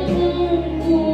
Tumepewa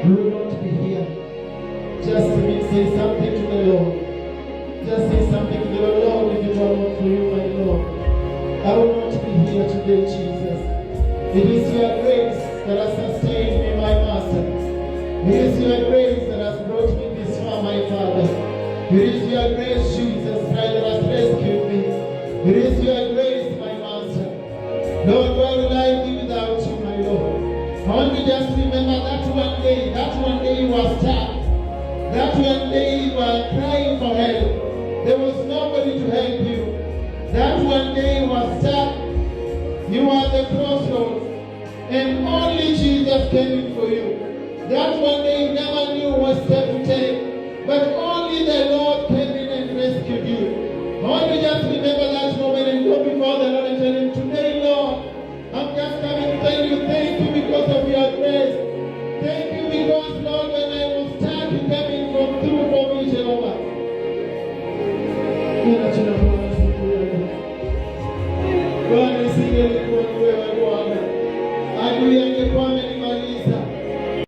we will not be here. Just say something to the Lord. Just say something to the Lord if it were not for you, my Lord. I will not be here today, Jesus. It is your grace that has sustained me, my Master. It is your grace that has brought me this far, my Father. It is your grace, Jesus Christ, that has rescued me. It is your grace, my Master. Lord, where will I be without you, my Lord? I want to just remember that one day you were stuck. That one day you were crying for help. There was nobody to help you. That one day you were stuck. You were at the crossroads. And only Jesus came in for you. That one day you never knew what step to take. But only the